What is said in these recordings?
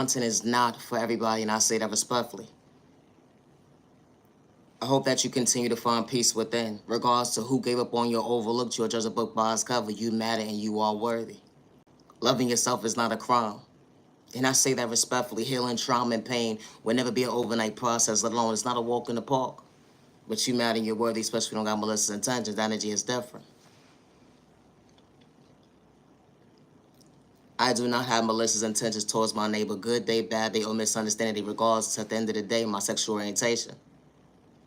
Content is not for everybody, and I say that respectfully. I hope that you continue to find peace within. Regardless to who gave up on you or overlooked you or judge a book by its cover, you matter and you are worthy. Loving yourself is not a crime. And I say that respectfully. Healing trauma and pain will never be an overnight process, let alone it's not a walk in the park. But you matter and you're worthy, especially if you don't got malicious intentions. That energy is different. I do not have malicious intentions towards my neighbor, good day, bad day, or misunderstanding, regardless at the end of the day, my sexual orientation.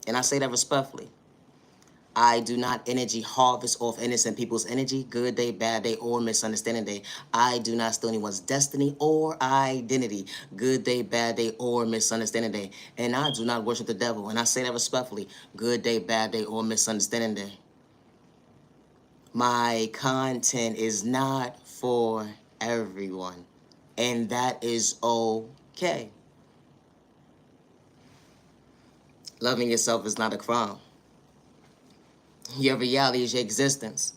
And I say that respectfully. I do not energy harvest off innocent people's energy, good day, bad day, or misunderstanding day. I do not steal anyone's destiny or identity, good day, bad day, or misunderstanding day. And I do not worship the devil. And I say that respectfully, good day, bad day, or misunderstanding day. My content is not for everyone, and that is okay. Loving yourself is not a crime. Your reality is your existence.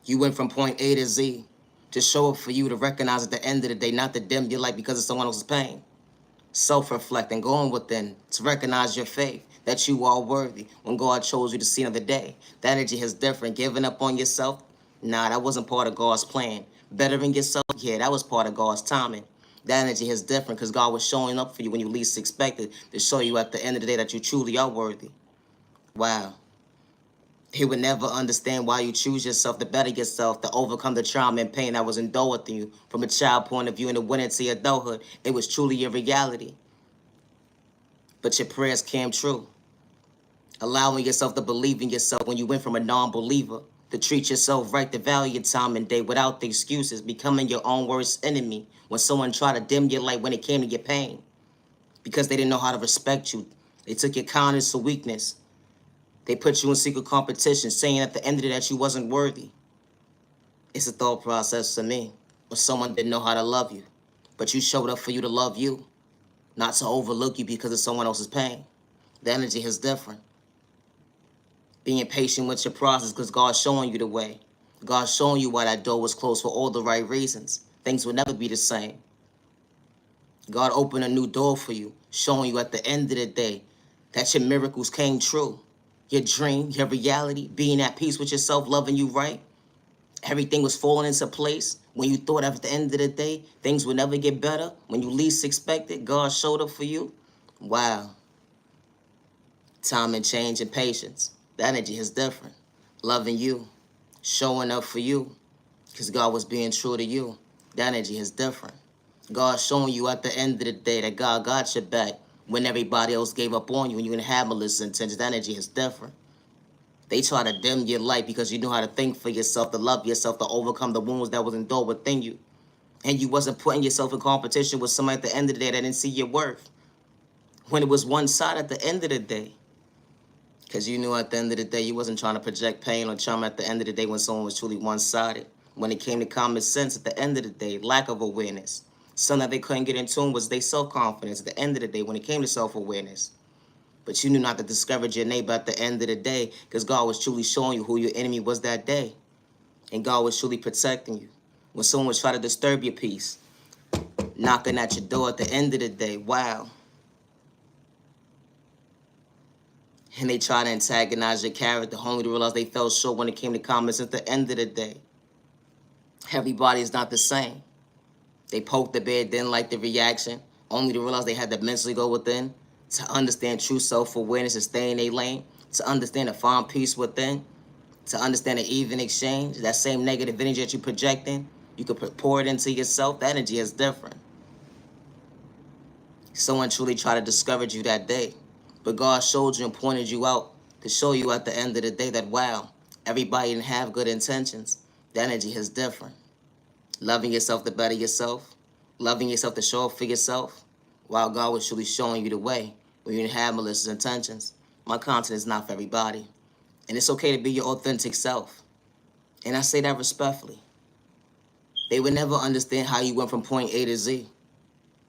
You went from point A to Z to show up for you to recognize at the end of the day, not to dim your light because of someone else's pain. Self-reflect and going within to recognize your faith, that you are worthy when God chose you to see another day. That energy is different. Giving up on yourself, nah, that wasn't part of God's plan. Bettering yourself, yeah, that was part of God's timing. That energy is different because God was showing up for you when you least expected to show you at the end of the day that you truly are worthy. Wow. He would never understand why you choose yourself to better yourself, to overcome the trauma and pain that was endured with you from a child point of view and the went into adulthood. It was truly your reality. But your prayers came true. Allowing yourself to believe in yourself when you went from a non-believer, to treat yourself right, to value your time and day without the excuses, becoming your own worst enemy when someone tried to dim your light when it came to your pain. Because they didn't know how to respect you. They took your kindness for weakness. They put you in secret competition, saying at the end of it that you wasn't worthy. It's a thought process to me. When someone didn't know how to love you, but you showed up for you to love you, not to overlook you because of someone else's pain. The energy is different. Being patient with your process because God's showing you the way. God's showing you why that door was closed for all the right reasons. Things will never be the same. God opened a new door for you, showing you at the end of the day that your miracles came true. Your dream, your reality, being at peace with yourself, loving you right. Everything was falling into place. When you thought at the end of the day, things would never get better. When you least expected, God showed up for you. Wow. Time and change and patience. The energy is different. Loving you, showing up for you, because God was being true to you. The energy is different. God showing you at the end of the day that God got your back when everybody else gave up on you and you didn't have malicious intentions. The energy is different. They try to dim your light because you know how to think for yourself, to love yourself, to overcome the wounds that was endured within you. And you wasn't putting yourself in competition with somebody at the end of the day that didn't see your worth. When it was one side at the end of the day. Because you knew at the end of the day you wasn't trying to project pain or trauma at the end of the day when someone was truly one-sided. When it came to common sense at the end of the day, lack of awareness. Something that they couldn't get in tune was their self-confidence at the end of the day when it came to self-awareness. But you knew not to discourage your neighbor at the end of the day because God was truly showing you who your enemy was that day. And God was truly protecting you. When someone was trying to disturb your peace, knocking at your door at the end of the day, wow. And they try to antagonize your character, only to realize they fell short when it came to comments at the end of the day. Everybody is not the same. They poked the bear, didn't like the reaction, only to realize they had to mentally go within, to understand true self-awareness and stay in their lane, to understand and find peace within, to understand an even exchange. That same negative energy that you're projecting, you could pour it into yourself. That energy is different. Someone truly tried to discourage you that day, but God showed you and pointed you out to show you at the end of the day that, wow, everybody didn't have good intentions. The energy is different. Loving yourself to better yourself, loving yourself to show up for yourself, while God was truly showing you the way when you didn't have malicious intentions. My content is not for everybody. And it's okay to be your authentic self. And I say that respectfully. They would never understand how you went from point A to Z.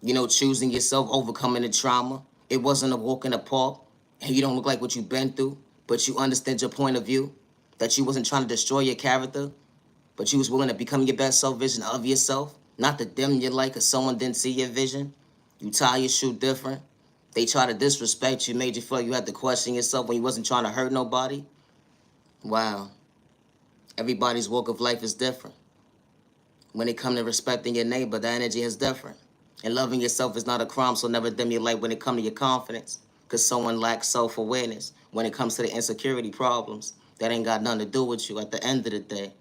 You know, choosing yourself, overcoming the trauma. It wasn't a walk in the park, and you don't look like what you've been through, but you understand your point of view, that you wasn't trying to destroy your character, but you was willing to become your best self vision of yourself, not to dim your light because someone didn't see your vision. You tie your shoe different. They try to disrespect you, made you feel like you had to question yourself when you wasn't trying to hurt nobody. Wow. Everybody's walk of life is different. When it comes to respecting your neighbor, the energy is different. And loving yourself is not a crime, so never dim your light when it comes to your confidence. Because someone lacks self-awareness when it comes to the insecurity problems. That ain't got nothing to do with you at the end of the day.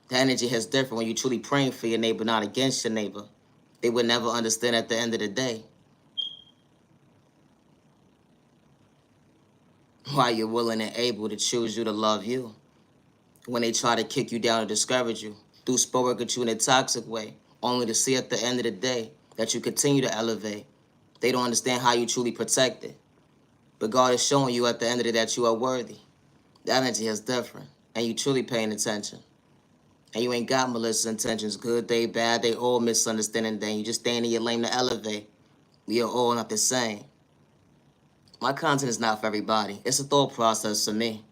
The energy is different when you're truly praying for your neighbor, not against your neighbor. They would never understand at the end of the day why you're willing and able to choose you to love you. When they try to kick you down and discourage you, do spur work at you in a toxic way, only to see at the end of the day that you continue to elevate. They don't understand how you truly protect it. But God is showing you at the end of the day that you are worthy. The energy is different, and you truly paying attention. And you ain't got malicious intentions, good day, bad day, all misunderstanding day. You just staying in your lane to elevate. We are all not the same. My content is not for everybody. It's a thought process for me.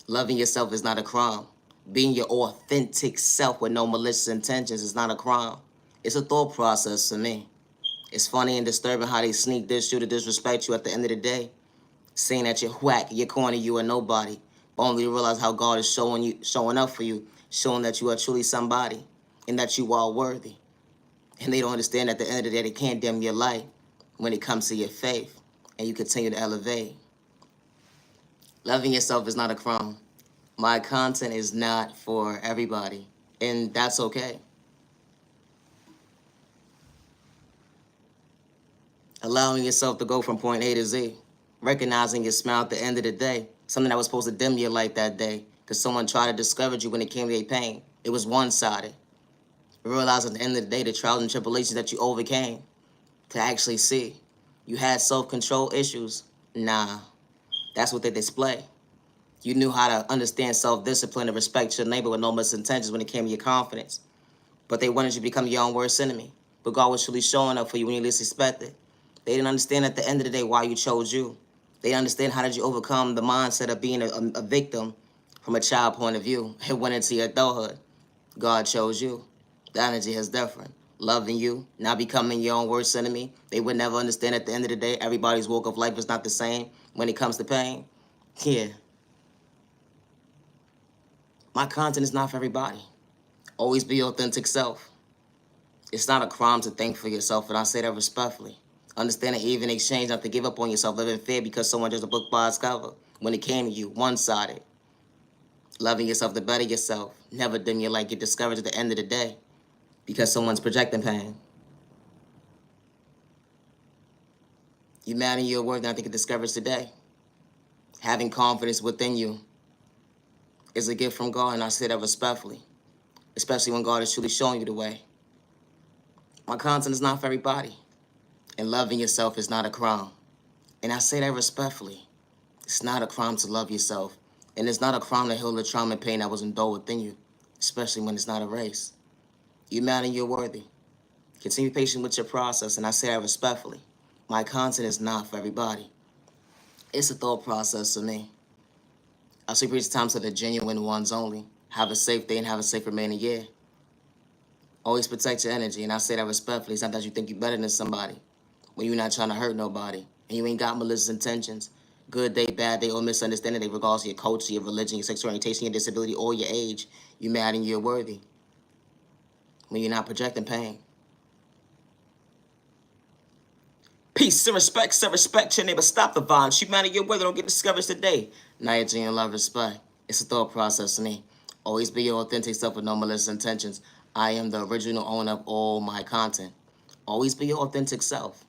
Loving yourself is not a crime. Being your authentic self with no malicious intentions is not a crime. It's a thought process for me. It's funny and disturbing how they sneak this you to disrespect you at the end of the day. Saying that you're whack, you're corny, you are nobody. Only to realize how God is showing up for you, showing that you are truly somebody and that you are worthy. And they don't understand at the end of the day they can't dim your light when it comes to your faith and you continue to elevate. Loving yourself is not a crime. My content is not for everybody, and that's okay. Allowing yourself to go from point A to Z, recognizing your smile at the end of the day, something that was supposed to dim your light that day, because someone tried to discourage you when it came to your pain. It was one-sided. Realizing at the end of the day the trials and tribulations that you overcame to actually see. You had self-control issues? Nah, that's what they display. You knew how to understand self-discipline and respect your neighbor with no misintentions when it came to your confidence. But they wanted you to become your own worst enemy. But God was truly showing up for you when you least expected. They didn't understand at the end of the day why you chose you. They didn't understand how did you overcome the mindset of being a victim from a child point of view. It went into your adulthood. God chose you. The energy is different. Loving you, not becoming your own worst enemy. They would never understand at the end of the day everybody's walk of life is not the same when it comes to pain. Yeah. My content is not for everybody. Always be your authentic self. It's not a crime to think for yourself, and I say that respectfully. Understand that even in exchange not to give up on yourself, live in fear because someone judged a book by its cover. When it came to you, one-sided. Loving yourself to better yourself. Never dim your light, get discouraged at the end of the day because someone's projecting pain. You mad in your work, not to get discouraged today. Having confidence within you is a gift from God, and I say that respectfully, especially when God is truly showing you the way. My content is not for everybody, and loving yourself is not a crime. And I say that respectfully. It's not a crime to love yourself, and it's not a crime to heal the trauma and pain that was indulged within you, especially when it's not a race. You mad and you're worthy. Continue patient with your process, and I say that respectfully. My content is not for everybody. It's a thought process for me. I say preach time to the genuine ones only. Have a safe day and have a safe remaining year. Always protect your energy, and I say that respectfully. It's not that you think you're better than somebody when you're not trying to hurt nobody, and you ain't got malicious intentions. Good day, bad day, or misunderstanding day, regardless of your culture, your religion, your sexual orientation, your disability, or your age. You mad and you're worthy when you're not projecting pain. Peace and respect your neighbor. Stop the violence. You mad and you're worthy. Don't get discouraged today. Now you're genuine love, respect. It's a thought process to me. Always be your authentic self with no malicious intentions. I am the original owner of all my content. Always be your authentic self.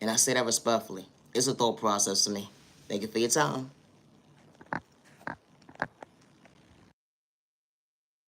And I say that respectfully. It's a thought process to me. Thank you for your time.